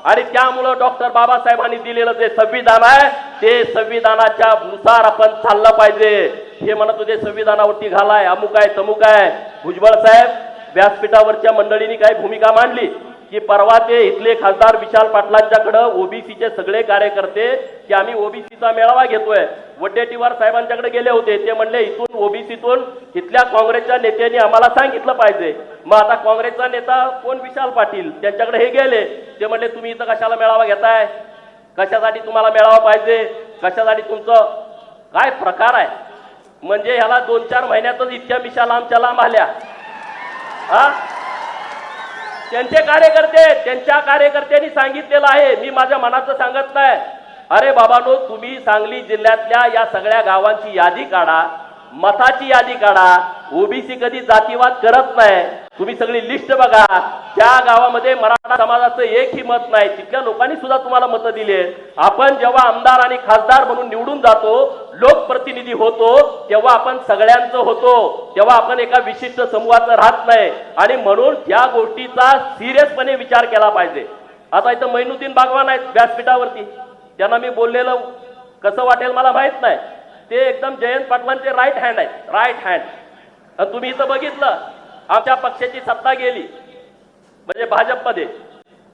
आणि त्यामुळे डॉक्टर बाबासाहेबांनी दिलेलं जे संविधान आहे ते संविधानाच्या नुसार आपण चाललं पाहिजे। हे म्हणत होते संविधानावरती घालाय, अमुक आहे तमुक आहे। भुजबळ साहेब व्यासपीठावरच्या मंडळींनी काय भूमिका मांडली की परवा ते इथले खासदार विशाल पाटलांच्याकडे ओबीसीचे सगळे कार्यकर्ते की आम्ही ओबीसीचा मेळावा घेतोय, वडेट्टीवार साहेबांच्याकडे गेले होते। ते म्हणले इथून ओबीसीतून इथल्या काँग्रेसच्या नेत्यांनी आम्हाला सांगितलं पाहिजे। मग आता काँग्रेसचा नेता कोण विशाल पाटील त्यांच्याकडे हे गेले, ते म्हणले तुम्ही इथं कशाला मेळावा घेताय, कशासाठी तुम्हाला मेळावा पाहिजे, कशासाठी तुमचं काय प्रकार आहे। म्हणजे ह्याला 2-4 महिन्यातच इतक्या मिशा लांबच्या लांब आल्या। त्यांच्या कार्यकर्त्यांनी सांगितलेलं आहे, मी माझ्या मनाचं सांगत नाही। अरे बाबांनो, तुम्ही सांगली जिल्ह्यातल्या या सगळ्या गावांची यादी काढा, मताची यादी काढा। ओबीसी कधी जातीवाद करत नाही, तुम्ही सगळी लिस्ट बघा। त्या गावामध्ये मराठा समाजाचं एकही मत नाही, तिथल्या लोकांनी सुद्धा तुम्हाला मतं दिली। आपण जेव्हा आमदार आणि खासदार म्हणून निवडून जातो, लोकप्रतिनिधी होतो, तेव्हा आपण सगळ्यांचं होतो, तेव्हा आपण एका विशिष्ट समूहाचं राहत नाही। आणि म्हणून या गोष्टीचा सिरियसपणे विचार केला पाहिजे। आता इथं मैनुद्दीन बागवान आहेत व्यासपीठावरती, त्यांना मी बोललेलं कसं वाटेल मला माहित नाही। ते एकदम जयंत पाटलांचे राईट हँड आहेत, राईट हँड। तुम्ही इथं बघितलं आमच्या पक्षाची सत्ता गेली म्हणजे भाजपमध्ये,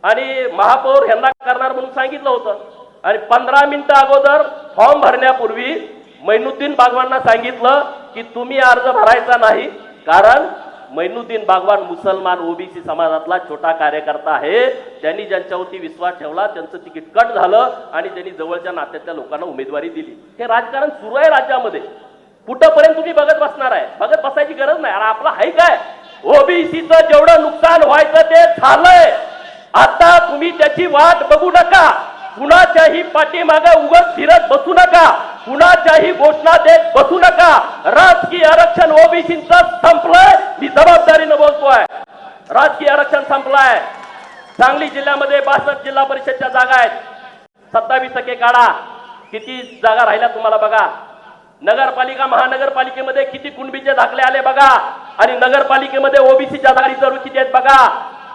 आणि महापौर यांना करणार म्हणून सांगितलं होतं, आणि 15 मिनिटं अगोदर फॉर्म भरण्यापूर्वी मैनुद्दीन बागवांना सांगितलं की तुम्ही अर्ज भरायचा नाही, कारण मैनुद्दीन बागवान मुसलमान ओबीसी समाजातला छोटा कार्यकर्ता आहे। त्यांनी ज्यांच्यावरती विश्वास ठेवला त्यांचं तिकीट कट झालं आणि त्यांनी जवळच्या नात्यातल्या लोकांना उमेदवारी दिली। हे राजकारण सुरू आहे राज्यामध्ये, कुठपर्यंत तुम्ही बघत बसणार आहे? बघत बसायची गरज नाही। आपलं हाय काय, ओबीसीचं जेवढं नुकसान व्हायचं ते झालंय, आता तुम्ही त्याची वाट बघू नका, कुणाच्याही पाठीमागे उगाच फिरत बसू नका, कुणाच्याही घोषणा देत बसू नका। राजकीय आरक्षण ओबीसीचं संपलंय, मी जबाबदारीनं बोलतोय, राजकीय आरक्षण संपलंय। सांगली जिल्ह्यामध्ये 62 जिल्हा परिषदच्या जागा आहेत, 27% काढा, किती जागा राहिल्या तुम्हाला बघा। नगरपालिका महानगरपालिकेमध्ये किती कुणबीचे दाखले आले बघा, आणि नगरपालिकेमध्ये ओबीसीच्या जागा रिझर्व किती आहेत बघा।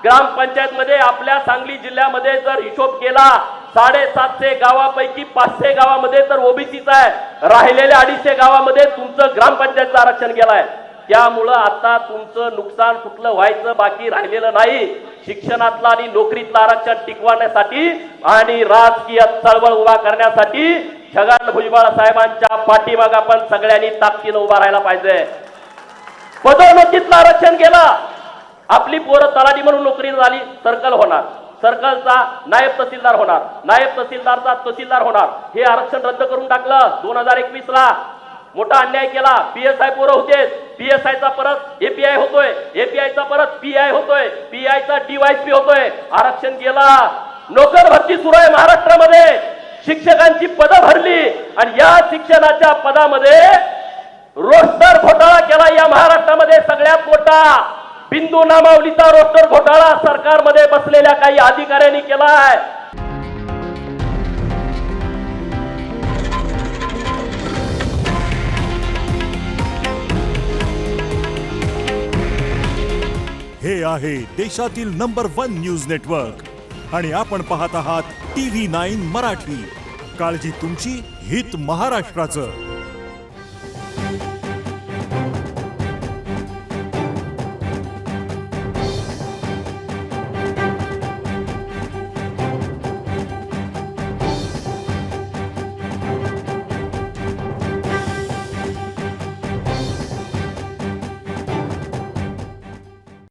ग्रामपंचायत मध्ये आपल्या सांगली जिल्ह्यामध्ये जर हिशोब केला 750 गावापैकी 500 गावामध्ये तर ओबीसीचा आहे, राहिलेल्या 250 गावामध्ये तुमचं ग्रामपंचायतचं आरक्षण गेलाय। त्यामुळं आता तुमचं नुकसान कुठलं व्हायचं बाकी राहिलेलं नाही। शिक्षणातलं आणि नोकरीतलं आरक्षण टिकवण्यासाठी आणि राजकीय चळवळ उभा करण्यासाठी छगन भुजबळ साहेबांच्या पाठीमागे आपण सगळ्यांनी ताकदीनं उभा राहायला पाहिजे। पदोन्नतीतलं आरक्षण गेलं, आपली पोरं तलाठी म्हणून नोकरी झाली, सर्कल होणार, सर्कलचा नायब तहसीलदार होणार, नायब तहसीलदारचा तहसीलदार होणार। हे आरक्षण रद्द करून टाकलं 2021 ला, मोठा अन्याय केला। पीएसआय पोरं होते, पीएसआयचा परत एपीआय होतोय, एपीआयचा परत पीआय होतोय, पीआयचा डीवायसपी होतोय, आरक्षण गेला। नोकर भरती सुरू आहे महाराष्ट्रामध्ये, शिक्षकांची पदं भरली, आणि या शिक्षणाच्या पदामध्ये रोस्टर घोटाळा केला या महाराष्ट्रामध्ये सगळ्यात मोठा। बिंदू नामावलीचा रोस्टर घोटाळा सरकारमध्ये बसलेल्या काही अधिकाऱ्यांनी केलाय। हे आहे देशातील नंबर 1 न्यूज नेटवर्क आणि आपण पाहत आहात TV9 मराठी। काळजी तुमची, हित महाराष्ट्राचं।